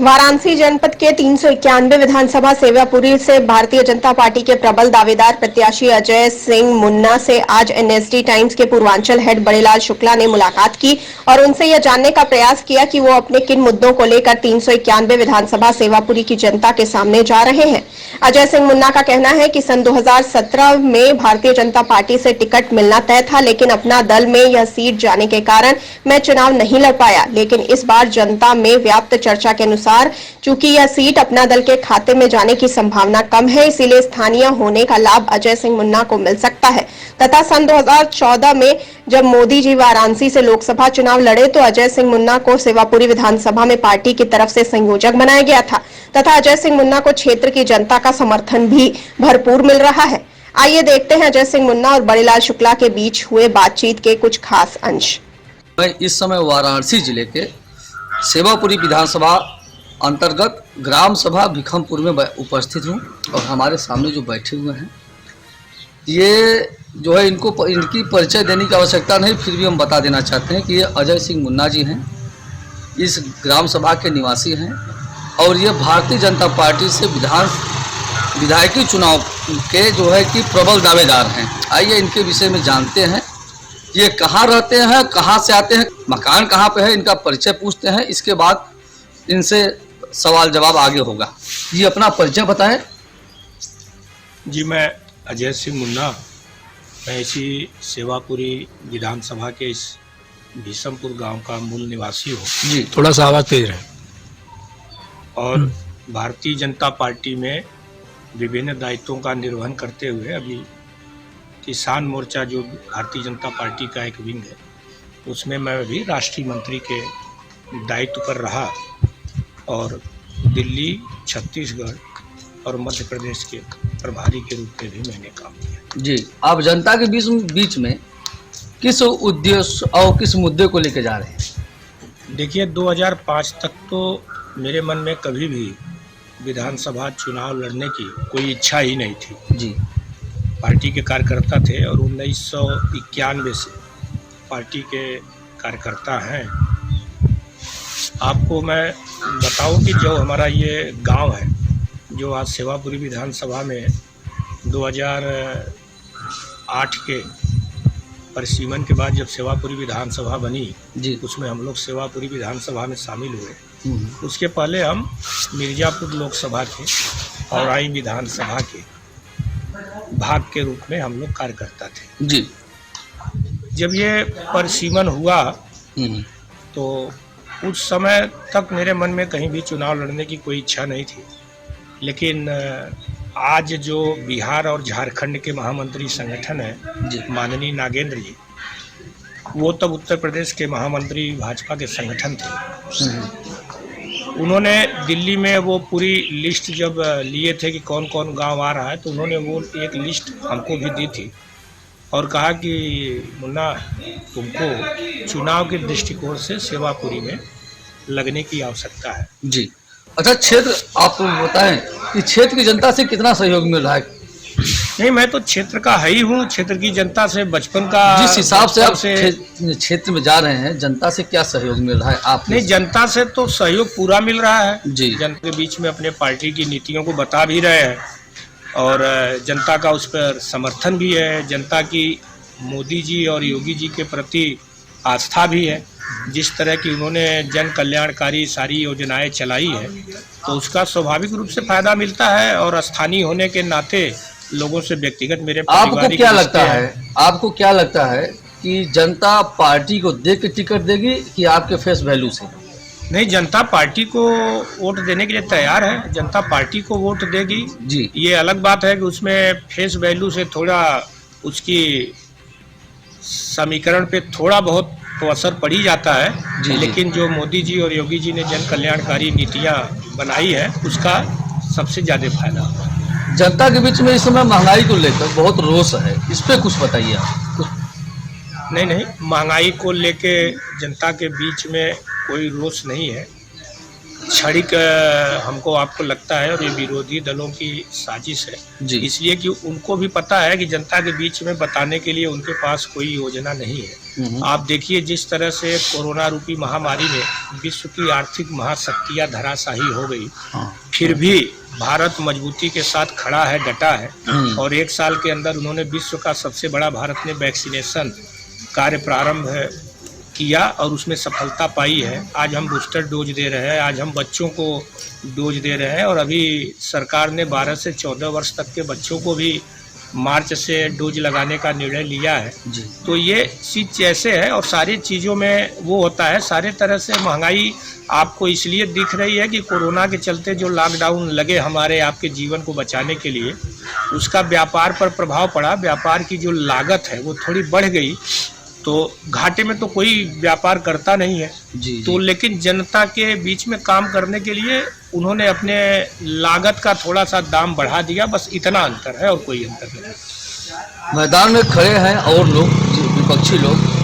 वाराणसी जनपद के 391 विधानसभा सेवापुरी से भारतीय जनता पार्टी के प्रबल दावेदार प्रत्याशी अजय सिंह मुन्ना से आज एनएसडी टाइम्स के पूर्वांचल हेड बड़ेलाल शुक्ला ने मुलाकात की और उनसे यह जानने का प्रयास किया कि वो अपने किन मुद्दों को लेकर 391 विधानसभा सेवापुरी की जनता के सामने जा रहे हैं। अजय सिंह मुन्ना का कहना है कि सन 2017 में भारतीय जनता पार्टी से टिकट मिलना तय था, लेकिन अपना दल में यह सीट जाने के कारण मैं चुनाव नहीं लड़ पाया। लेकिन इस बार जनता में व्याप्त चर्चा के अनुसार चूंकि यह सीट अपना दल के खाते में जाने की संभावना कम है, इसीलिए स्थानीय होने का लाभ अजय सिंह मुन्ना को मिल सकता है। तथा सन 2014 में जब मोदी जी वाराणसी से लोकसभा चुनाव लड़े तो अजय सिंह मुन्ना को सेवापुरी विधानसभा में पार्टी की तरफ से संयोजक बनाया गया था तथा अजय सिंह मुन्ना को क्षेत्र की जनता का समर्थन भी भरपूर मिल रहा है। आइए देखते हैं अजय सिंह मुन्ना और बड़ेलाल शुक्ला के बीच हुए बातचीत के कुछ खास अंश। मैं इस समय वाराणसी जिले के सेवापुरी विधानसभा अंतर्गत ग्राम सभा भिखमपुर में उपस्थित हूँ और हमारे सामने जो बैठे हुए हैं ये जो है इनकी परिचय देने की आवश्यकता नहीं, फिर भी हम बता देना चाहते हैं कि ये अजय सिंह मुन्ना जी हैं, इस ग्राम सभा के निवासी हैं और ये भारतीय जनता पार्टी से विधायकी चुनाव के जो है कि प्रबल दावेदार हैं। आइए इनके विषय में जानते हैं, ये कहाँ रहते हैं, कहाँ से आते हैं, मकान कहाँ पे है, इनका परिचय पूछते हैं। इसके बाद इनसे सवाल जवाब आगे होगा। ये अपना परिचय बताएं। जी, मैं अजय सिंह मुन्ना, मैं इसी सेवापुरी विधानसभा के इस भीषमपुर गांव का मूल निवासी हूँ। जी, थोड़ा सा आवाज़ तेज रहे। और भारतीय जनता पार्टी में विभिन्न दायित्वों का निर्वहन करते हुए अभी किसान मोर्चा जो भारतीय जनता पार्टी का एक विंग है उसमें मैं भी राष्ट्रीय मंत्री के दायित्व पर रहा और दिल्ली, छत्तीसगढ़ और मध्य प्रदेश के प्रभारी के रूप में भी मैंने काम किया। जी, आप जनता के बीच में किस उद्देश्य और किस मुद्दे को लेकर जा रहे हैं? देखिए, 2005 तक तो मेरे मन में कभी भी विधानसभा चुनाव लड़ने की कोई इच्छा ही नहीं थी। जी, पार्टी के कार्यकर्ता थे और 1991 से पार्टी के कार्यकर्ता हैं। आपको मैं बताऊं कि जो हमारा ये गांव है, जो आज सेवापुरी विधानसभा में 2008 के परिसीमन के बाद जब सेवापुरी विधानसभा बनी जी, उसमें हम लोग सेवापुरी विधानसभा में शामिल हुए। उसके पहले हम मिर्जापुर लोकसभा के औराई विधानसभा के भाग के रूप में हम लोग कार्यकर्ता थे। जी, जब ये परिसीमन हुआ तो उस समय तक मेरे मन में कहीं भी चुनाव लड़ने की कोई इच्छा नहीं थी, लेकिन आज जो बिहार और झारखंड के महामंत्री संगठन है माननीय नागेंद्र जी, वो तब उत्तर प्रदेश के महामंत्री भाजपा के संगठन थे। उन्होंने दिल्ली में वो पूरी लिस्ट जब लिए थे कि कौन कौन गांव आ रहा है, तो उन्होंने वो एक लिस्ट हमको भी दी थी और कहा कि मुन्ना, तुमको चुनाव के दृष्टिकोण से सेवापुरी में लगने की आवश्यकता है। जी, अच्छा, क्षेत्र आप बताएं कि क्षेत्र की जनता से कितना सहयोग मिल रहा है? नहीं, मैं तो क्षेत्र का है ही हूँ, क्षेत्र की जनता से बचपन का। जिस हिसाब से आप क्षेत्र में जा रहे हैं, जनता से क्या सहयोग मिल रहा है? आप नहीं, जनता से तो सहयोग पूरा मिल रहा है जी। जनता के बीच में अपने पार्टी की नीतियों को बता भी रहे हैं और जनता का उस पर समर्थन भी है। जनता की मोदी जी और योगी जी के प्रति आस्था भी है। जिस तरह की उन्होंने जन कल्याणकारी सारी योजनाएं चलाई है तो उसका स्वाभाविक रूप से फायदा मिलता है और स्थानीय होने के नाते लोगों से व्यक्तिगत मेरे आपको क्या लगता है कि जनता पार्टी को देख के टिकट देगी कि आपके फेस वैल्यू से? नहीं, जनता पार्टी को वोट देने के लिए तैयार है। जनता पार्टी को वोट देगी जी, ये अलग बात है कि उसमें फेस वैल्यू से थोड़ा उसकी समीकरण पे थोड़ा बहुत तो असर पड़ ही जाता है जी, लेकिन जो मोदी जी और योगी जी ने जन कल्याणकारी नीतियाँ बनाई है उसका सबसे ज़्यादा फायदा होगा। जनता के बीच में इस समय महंगाई को लेकर बहुत रोष है, इस पे कुछ बताइए आप। नहीं, महंगाई को लेके जनता के बीच में कोई रोष नहीं है। क्षणिक हमको आपको लगता है और ये विरोधी दलों की साजिश है, इसलिए कि उनको भी पता है कि जनता के बीच में बताने के लिए उनके पास कोई योजना नहीं है। आप देखिए जिस तरह से कोरोना रूपी महामारी में विश्व की आर्थिक महाशक्तियां धराशाही हो गई, फिर भी भारत मजबूती के साथ खड़ा है, डटा है, और 1 साल के अंदर उन्होंने विश्व का सबसे बड़ा भारत ने वैक्सीनेशन कार्य प्रारंभ किया और उसमें सफलता पाई है। आज हम बूस्टर डोज दे रहे हैं, आज हम बच्चों को डोज दे रहे हैं, और अभी सरकार ने 12 से 14 वर्ष तक के बच्चों को भी मार्च से डोज लगाने का निर्णय लिया है। तो ये चीज़ ऐसे है, और सारी चीज़ों में वो होता है, सारे तरह से महंगाई आपको इसलिए दिख रही है कि कोरोना के चलते जो लॉकडाउन लगे हमारे आपके जीवन को बचाने के लिए, उसका व्यापार पर प्रभाव पड़ा। व्यापार की जो लागत है वो थोड़ी बढ़ गई, तो घाटे में तो कोई व्यापार करता नहीं है। तो लेकिन जनता के बीच में काम करने के लिए उन्होंने अपने लागत का थोड़ा सा दाम बढ़ा दिया, बस इतना अंतर है और कोई अंतर नहीं। मैदान में खड़े हैं और लोग, विपक्षी लोग,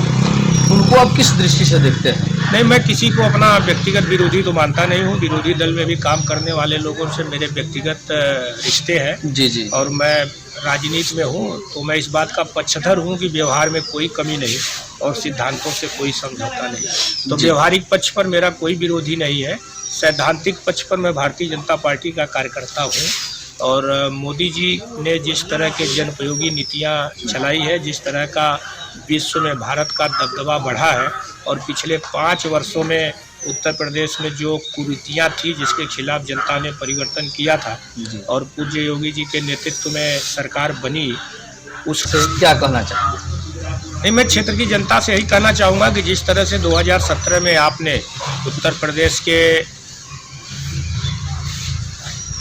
उनको आप किस दृष्टि से देखते हैं? नहीं, मैं किसी को अपना व्यक्तिगत विरोधी तो मानता नहीं हूँ। विरोधी दल में भी काम करने वाले लोगों से मेरे व्यक्तिगत रिश्ते हैं, और मैं राजनीति में हूँ, तो मैं इस बात का पक्षधर हूँ कि व्यवहार में कोई कमी नहीं और सिद्धांतों से कोई समझौता नहीं। तो व्यवहारिक पक्ष पर मेरा कोई विरोधी नहीं है, सैद्धांतिक पक्ष पर मैं भारतीय जनता पार्टी का कार्यकर्ता हूँ। और मोदी जी ने जिस तरह के जनोपयोगी नीतियाँ चलाई है, जिस तरह का विश्व में भारत का दबदबा बढ़ा है, और पिछले 5 वर्षों में उत्तर प्रदेश में जो कुरीतियाँ थी जिसके खिलाफ जनता ने परिवर्तन किया था, और पूज्य योगी जी के नेतृत्व में सरकार बनी, उससे क्या कहना चाहते? नहीं, मैं क्षेत्र की जनता से यही कहना चाहूँगा कि जिस तरह से 2017 में आपने उत्तर प्रदेश के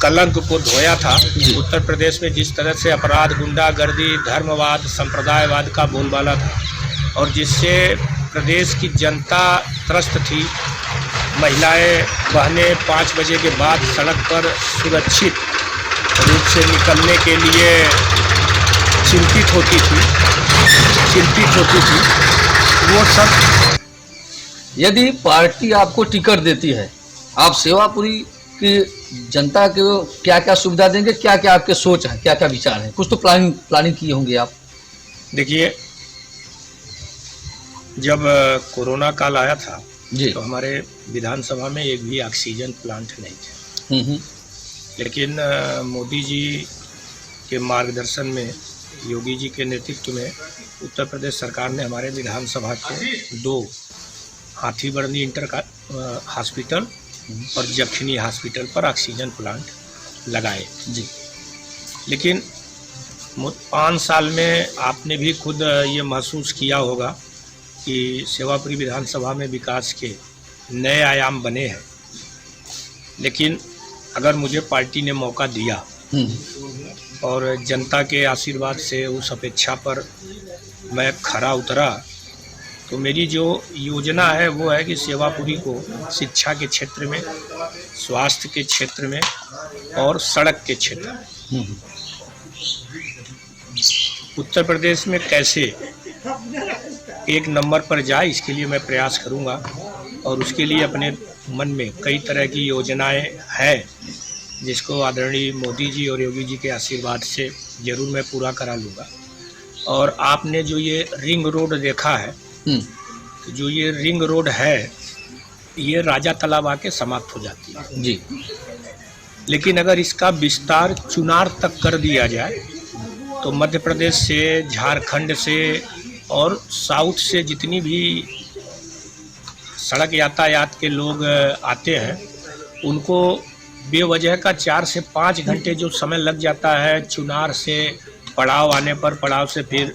कलंक को धोया था, उत्तर प्रदेश में जिस तरह से अपराध, गुंडागर्दी, धर्मवाद, संप्रदायवाद का बोलबाला था, और जिससे प्रदेश की जनता त्रस्त थी, महिलाएं बहनें 5 बजे के बाद सड़क पर सुरक्षित रूप से निकलने के लिए चिंतित होती थी, वो सब। यदि पार्टी आपको टिकट देती है, आप सेवापुरी की जनता को क्या क्या सुविधा देंगे, क्या क्या आपके सोच है, क्या क्या विचार है? कुछ तो प्लानिंग किए होंगे आप। देखिए, जब कोरोना काल आया था तो हमारे विधानसभा में एक भी ऑक्सीजन प्लांट नहीं थे, लेकिन मोदी जी के मार्गदर्शन में, योगी जी के नेतृत्व में उत्तर प्रदेश सरकार ने हमारे विधानसभा के 2 हाथीबरनी इंटर हॉस्पिटल और जखनी हॉस्पिटल पर ऑक्सीजन प्लांट लगाए। लेकिन 5 साल में आपने भी खुद ये महसूस किया होगा कि सेवापुरी विधानसभा में विकास के नए आयाम बने हैं। लेकिन अगर मुझे पार्टी ने मौका दिया और जनता के आशीर्वाद से उस अपेक्षा पर मैं खरा उतरा, तो मेरी जो योजना है वो है कि सेवापुरी को शिक्षा के क्षेत्र में, स्वास्थ्य के क्षेत्र में और सड़क के क्षेत्र में उत्तर प्रदेश में कैसे 1 नंबर पर जाए, इसके लिए मैं प्रयास करूंगा। और उसके लिए अपने मन में कई तरह की योजनाएं हैं, जिसको आदरणीय मोदी जी और योगी जी के आशीर्वाद से ज़रूर मैं पूरा करा लूँगा। और आपने जो ये रिंग रोड देखा है, तो जो ये रिंग रोड है, ये राजा तालाब आके समाप्त हो जाती है लेकिन अगर इसका विस्तार चुनार तक कर दिया जाए तो मध्य प्रदेश से, झारखंड से और साउथ से जितनी भी सड़क यातायात के लोग आते हैं, उनको बेवजह का 4 से 5 घंटे जो समय लग जाता है चुनार से पड़ाव आने पर, पड़ाव से फिर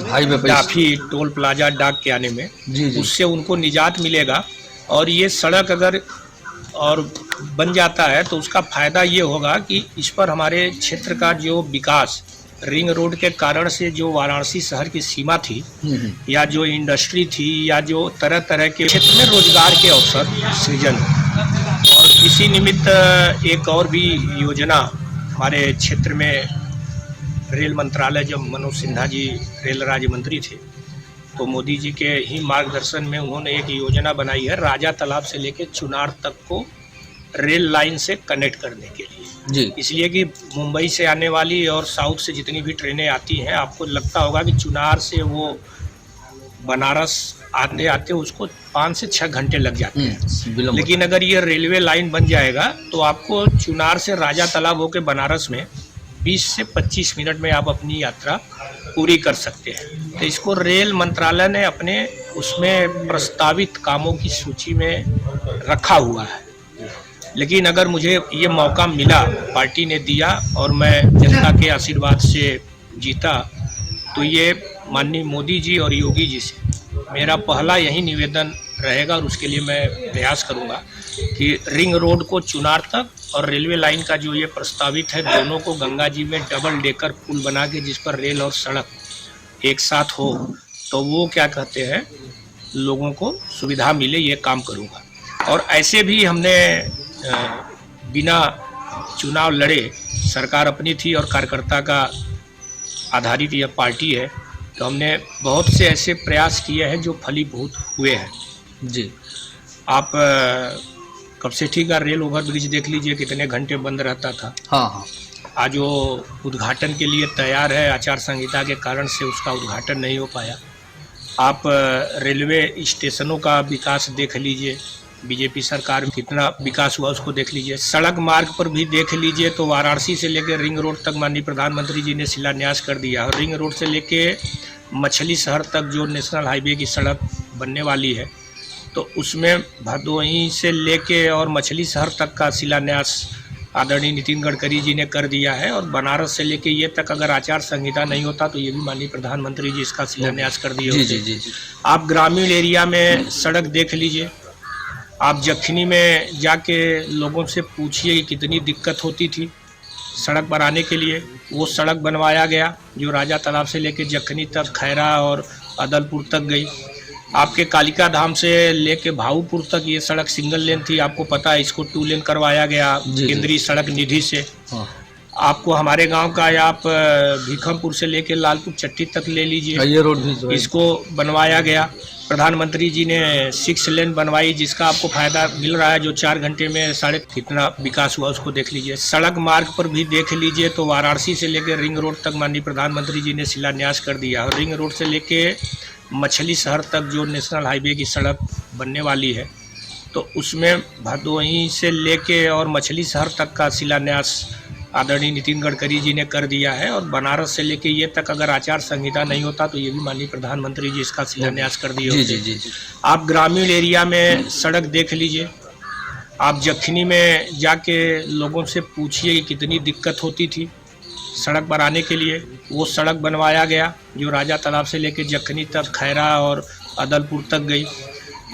हाईवे पे काफ़ी टोल प्लाजा डाक के आने में, उससे उनको निजात मिलेगा। और ये सड़क अगर और बन जाता है तो उसका फ़ायदा ये होगा कि इस पर हमारे क्षेत्र का जो विकास, रिंग रोड के कारण से जो वाराणसी शहर की सीमा थी, या जो इंडस्ट्री थी, या जो तरह तरह के क्षेत्र में रोजगार के अवसर सृजन। और इसी निमित्त एक और भी योजना हमारे क्षेत्र में, रेल मंत्रालय जब मनोज सिन्हा जी रेल राज्य मंत्री थे, तो मोदी जी के ही मार्गदर्शन में उन्होंने एक योजना बनाई है राजा तालाब से लेकर चुनार तक को रेल लाइन से कनेक्ट करने के लिए जी। इसलिए कि मुंबई से आने वाली और साउथ से जितनी भी ट्रेनें आती हैं, आपको लगता होगा कि चुनार से वो बनारस आते आते उसको 5 से 6 घंटे लग जाते हैं। विलंब। लेकिन अगर ये रेलवे लाइन बन जाएगा तो आपको चुनार से राजा तालाब होकर बनारस में 20 से 25 मिनट में आप अपनी यात्रा पूरी कर सकते हैं। तो इसको रेल मंत्रालय ने अपने उसमें प्रस्तावित कामों की सूची में रखा हुआ है। लेकिन अगर मुझे ये मौका मिला, पार्टी ने दिया और मैं जनता के आशीर्वाद से जीता, तो ये माननीय मोदी जी और योगी जी से मेरा पहला यही निवेदन रहेगा और उसके लिए मैं प्रयास करूंगा कि रिंग रोड को चुनार तक और रेलवे लाइन का जो ये प्रस्तावित है, दोनों को गंगा जी में डबल डेकर पुल बना के जिस पर रेल और सड़क एक साथ हो, तो वो क्या कहते हैं, लोगों को सुविधा मिले, ये काम करूंगा। और ऐसे भी हमने बिना चुनाव लड़े, सरकार अपनी थी और कार्यकर्ता का आधारित यह पार्टी है, तो हमने बहुत से ऐसे प्रयास किए हैं जो फलीभूत हुए हैं जी। आप कब से ठीक है, रेल ओवर ब्रिज देख लीजिए कितने घंटे बंद रहता था। हाँ। आज वो उद्घाटन के लिए तैयार है, आचार संहिता के कारण से उसका उद्घाटन नहीं हो पाया। आप रेलवे स्टेशनों का विकास देख लीजिए, बीजेपी सरकार में कितना विकास हुआ उसको देख लीजिए। सड़क मार्ग पर भी देख लीजिए तो वाराणसी से लेकर रिंग रोड तक माननीय प्रधानमंत्री जी ने शिलान्यास कर दिया, और रिंग रोड से लेके मछली शहर तक जो नेशनल हाईवे की सड़क बनने वाली है, तो उसमें भदोही से लेके और मछली शहर तक का शिलान्यास आदरणीय नितिन गडकरी जी ने कर दिया है। और बनारस से लेके ये तक अगर आचार संहिता नहीं होता तो ये भी माननीय प्रधानमंत्री जी इसका शिलान्यास कर दिए होते। जी। आप ग्रामीण एरिया में सड़क देख लीजिए, आप जखनी में जाके लोगों से पूछिए कि कितनी दिक्कत होती थी सड़क बनाने के लिए, वो सड़क बनवाया गया जो राजा तालाब से लेके जखनी तक, खैरा और अदलपुर तक गई। आपके कालिका धाम से लेके भाऊपुर तक ये सड़क सिंगल लेन थी, आपको पता है, इसको 2 लेन करवाया गया केंद्रीय सड़क निधि से। हाँ। आपको हमारे गांव का आप भीखमपुर से लेके लालपुर चट्टी तक ले लीजिए, ये रोड भी इसको बनवाया गया। प्रधानमंत्री जी ने 6 लेन बनवाई जिसका आपको फायदा मिल रहा है, जो 4 घंटे में साढ़े कितना विकास हुआ उसको देख लीजिए। सड़क मार्ग पर भी देख लीजिए तो वाराणसी से लेकर रिंग रोड तक माननीय प्रधानमंत्री जी ने शिलान्यास कर दिया, और रिंग रोड से लेके मछली शहर तक जो नेशनल हाईवे की सड़क बनने वाली है, तो उसमें भदोही से लेके और मछली शहर तक का शिलान्यास आदरणीय नितिन गडकरी जी ने कर दिया है। और बनारस से लेके ये तक अगर आचार संहिता नहीं होता तो ये भी माननीय प्रधानमंत्री जी इसका शिलान्यास कर दिए होते। जी। आप ग्रामीण एरिया में सड़क देख लीजिए, आप जखनी में जाके लोगों से पूछिए कि कितनी दिक्कत होती थी सड़क बनाने के लिए, वो सड़क बनवाया गया जो राजा तालाब से लेके जखनी तक, खैरा और अदलपुर तक गई।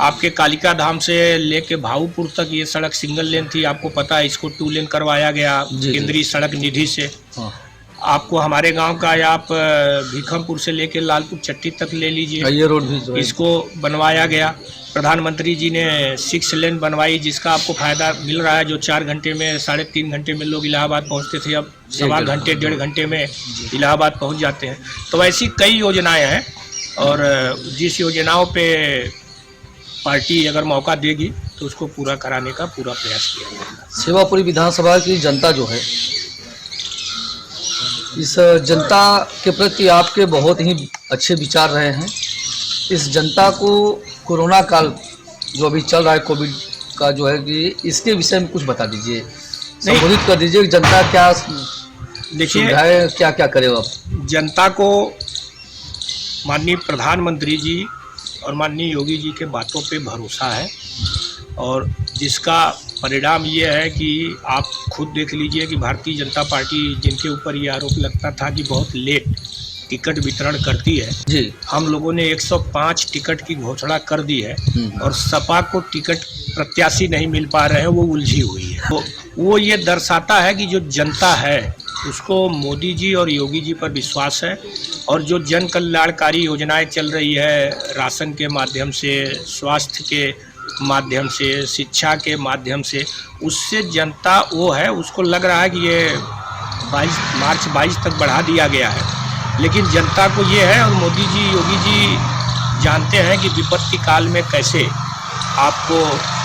आपके कालिका धाम से लेके भाऊपुर तक ये सड़क सिंगल लेन थी, आपको पता है, इसको 2 लेन करवाया गया केंद्रीय सड़क निधि से। हाँ। आपको हमारे गांव का आप भीखमपुर से लेके लालपुर चट्टी तक ले लीजिए, ये रोड भी इसको बनवाया गया। प्रधानमंत्री जी ने 6 लेन बनवाई जिसका आपको फायदा मिल रहा है, जो 4 घंटे में, 3.5 घंटे में लोग इलाहाबाद पहुंचते थे, अब 1.25 घंटे, 1.5 घंटे में इलाहाबाद पहुंच जाते हैं। तो ऐसी कई योजनाएं हैं, और जिस योजनाओं पे पार्टी अगर मौका देगी तो उसको पूरा कराने का पूरा प्रयास किया जाएगा। सेवापुरी विधानसभा की जनता जो है, इस जनता के प्रति आपके बहुत ही अच्छे विचार रहे हैं। इस जनता को कोरोना काल जो अभी चल रहा है, कोविड का जो है, कि इसके विषय में कुछ बता दीजिए, संबोधित कर दीजिए कि जनता क्या देखिए, क्या क्या करे आप। जनता को माननीय प्रधानमंत्री जी और माननीय योगी जी के बातों पे भरोसा है, और जिसका परिणाम ये है कि आप खुद देख लीजिए कि भारतीय जनता पार्टी, जिनके ऊपर ये आरोप लगता था कि बहुत लेट टिकट वितरण करती है जी, हम लोगों ने 105 टिकट की घोषणा कर दी है, और सपा को टिकट प्रत्याशी नहीं मिल पा रहे हैं, वो उलझी हुई है। तो वो ये दर्शाता है कि जो जनता है उसको मोदी जी और योगी जी पर विश्वास है, और जो जन कल्याणकारी योजनाएं चल रही है, राशन के माध्यम से, स्वास्थ्य के माध्यम से, शिक्षा के माध्यम से, उससे जनता वो है, उसको लग रहा है कि ये मार्च 22 तक बढ़ा दिया गया है, लेकिन जनता को ये है, और मोदी जी, योगी जी जानते हैं कि विपत्ति काल में कैसे आपको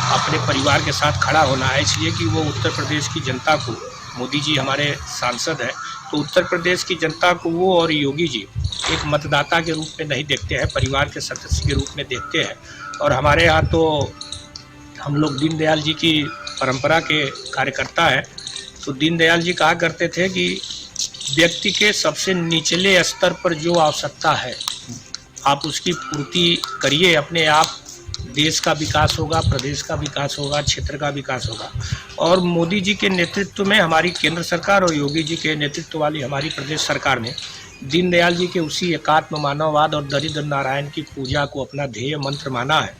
अपने परिवार के साथ खड़ा होना है, इसलिए कि वो उत्तर प्रदेश की जनता को, मोदी जी हमारे सांसद हैं, तो उत्तर प्रदेश की जनता को वो और योगी जी एक मतदाता के रूप में नहीं देखते हैं, परिवार के सदस्य के रूप में देखते हैं। और हमारे यहाँ तो हम लोग दीनदयाल जी की परंपरा के कार्यकर्ता हैं, तो दीनदयाल जी कहा करते थे कि व्यक्ति के सबसे निचले स्तर पर जो आवश्यकता है आप उसकी पूर्ति करिए, अपने आप देश का विकास होगा, प्रदेश का विकास होगा, क्षेत्र का विकास होगा। और मोदी जी के नेतृत्व में हमारी केंद्र सरकार और योगी जी के नेतृत्व वाली हमारी प्रदेश सरकार ने दीनदयाल जी के उसी एकात्म मानववाद और दरिद्र नारायण की पूजा को अपना ध्येय मंत्र माना है।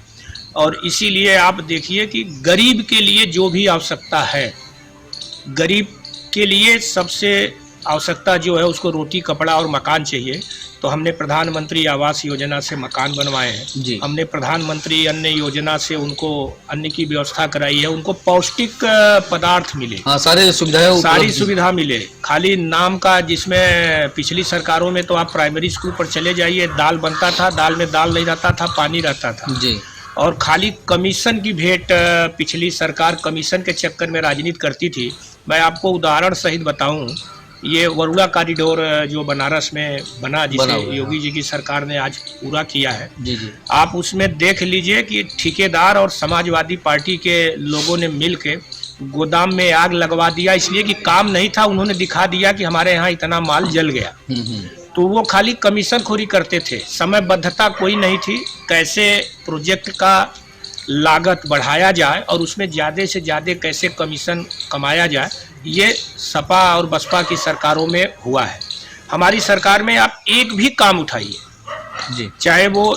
और इसीलिए आप देखिए कि गरीब के लिए जो भी आवश्यकता है, गरीब के लिए सबसे आवश्यकता जो है उसको रोटी, कपड़ा और मकान चाहिए, तो हमने प्रधानमंत्री आवास योजना से मकान बनवाए हैं जी। हमने प्रधानमंत्री अन्न योजना से उनको अन्न की व्यवस्था कराई है, उनको पौष्टिक पदार्थ मिले, हाँ, सारी सुविधा मिले। खाली नाम का, जिसमें पिछली सरकारों में तो आप प्राइमरी स्कूल पर चले जाइए, दाल बनता था, दाल में दाल नहीं रहता था, पानी रहता था जी। और खाली कमीशन की भेंट, पिछली सरकार कमीशन के चक्कर में राजनीति करती थी। मैं आपको उदाहरण सहित बताऊं, ये वरुणा कॉरिडोर जो बनारस में बना, जिसे योगी जी की सरकार ने आज पूरा किया है जी जी। आप उसमें देख लीजिए कि ठेकेदार और समाजवादी पार्टी के लोगों ने मिल के गोदाम में आग लगवा दिया, इसलिए कि काम नहीं था, उन्होंने दिखा दिया कि हमारे यहाँ इतना माल जल गया। तो वो खाली कमीशन खोरी करते थे, समयबद्धता कोई नहीं थी, कैसे प्रोजेक्ट का लागत बढ़ाया जाए और उसमें ज़्यादा से ज़्यादा कैसे कमीशन कमाया जाए, ये सपा और बसपा की सरकारों में हुआ है। हमारी सरकार में आप एक भी काम उठाइए जी, चाहे वो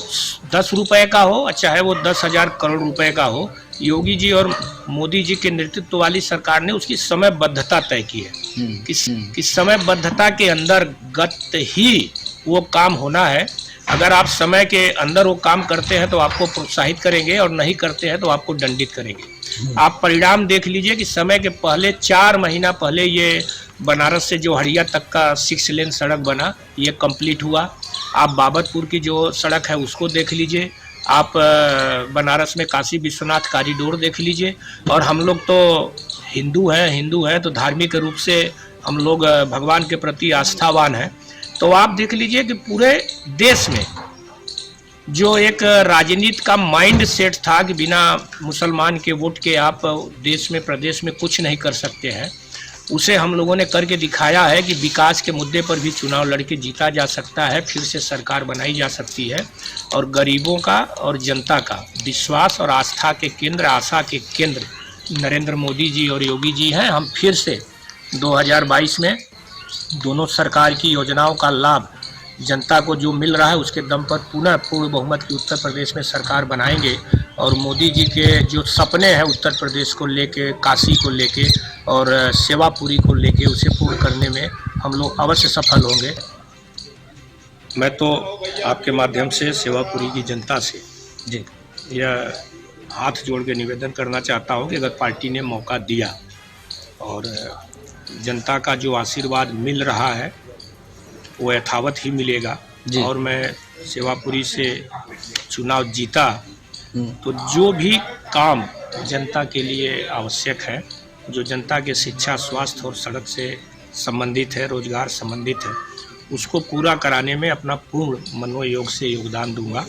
10 रुपए का हो और चाहे वो 10,000 करोड़ रुपए का हो, योगी जी और मोदी जी के नेतृत्व वाली सरकार ने उसकी समयबद्धता तय की है कि समयबद्धता के अंतर्गत ही वो काम होना है। अगर आप समय के अंदर वो काम करते हैं तो आपको प्रोत्साहित करेंगे और नहीं करते हैं तो आपको दंडित करेंगे। आप परिणाम देख लीजिए कि समय के पहले 4 महीना पहले ये बनारस से जो हड़िया तक का 6 लेन सड़क बना, ये कंप्लीट हुआ। आप बाबतपुर की जो सड़क है उसको देख लीजिए, आप बनारस में काशी विश्वनाथ कॉरिडोर देख लीजिए। और हम लोग तो हिंदू हैं तो धार्मिक रूप से हम लोग भगवान के प्रति आस्थावान हैं, तो आप देख लीजिए कि पूरे देश में जो एक राजनीति का माइंड सेट था कि बिना मुसलमान के वोट के आप देश में, प्रदेश में कुछ नहीं कर सकते हैं, उसे हम लोगों ने करके दिखाया है कि विकास के मुद्दे पर भी चुनाव लड़के जीता जा सकता है, फिर से सरकार बनाई जा सकती है। और गरीबों का और जनता का विश्वास और आस्था के केंद्र, आशा के केंद्र नरेंद्र मोदी जी और योगी जी हैं। हम फिर से 2022 में दोनों सरकार की योजनाओं का लाभ जनता को जो मिल रहा है उसके दम पर पुनः पूर्ण बहुमत की उत्तर प्रदेश में सरकार बनाएंगे। और मोदी जी के जो सपने हैं उत्तर प्रदेश को लेके, काशी को लेके और सेवापुरी को लेके, उसे पूर्ण करने में हम लोग अवश्य सफल होंगे। मैं तो आपके माध्यम से सेवापुरी की जनता से जी यह हाथ जोड़ के निवेदन करना चाहता हूँ कि अगर पार्टी ने मौका दिया और जनता का जो आशीर्वाद मिल रहा है वो यथावत ही मिलेगा, और मैं सेवापुरी से चुनाव जीता तो जो भी काम जनता के लिए आवश्यक है, जो जनता के शिक्षा, स्वास्थ्य और सड़क से संबंधित है, रोजगार संबंधित है, उसको पूरा कराने में अपना पूर्ण मनोयोग से योगदान दूंगा।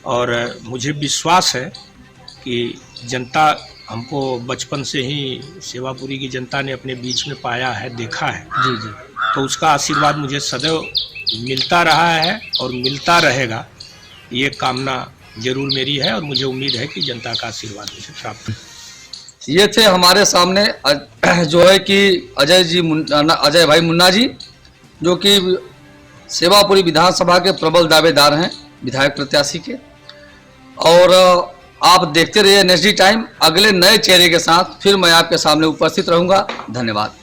और मुझे विश्वास है कि जनता हमको बचपन से ही, सेवापुरी की जनता ने अपने बीच में पाया है, देखा है जी जी, तो उसका आशीर्वाद मुझे सदैव मिलता रहा है और मिलता रहेगा, ये कामना जरूर मेरी है और मुझे उम्मीद है कि जनता का आशीर्वाद मुझे प्राप्त है। ये थे हमारे सामने जो है कि अजय भाई मुन्ना जी, जो कि सेवापुरी विधानसभा के प्रबल दावेदार हैं, विधायक प्रत्याशी के। और आप देखते रहिए एनएसडी टाइम, अगले नए चेहरे के साथ फिर मैं आपके सामने उपस्थित रहूंगा। धन्यवाद।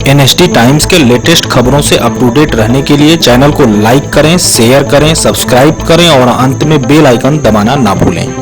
एनएसडी टाइम्स के लेटेस्ट खबरों से अप टू डेट रहने के लिए चैनल को लाइक करें, शेयर करें, सब्सक्राइब करें और अंत में बेल आइकन दबाना ना भूलें।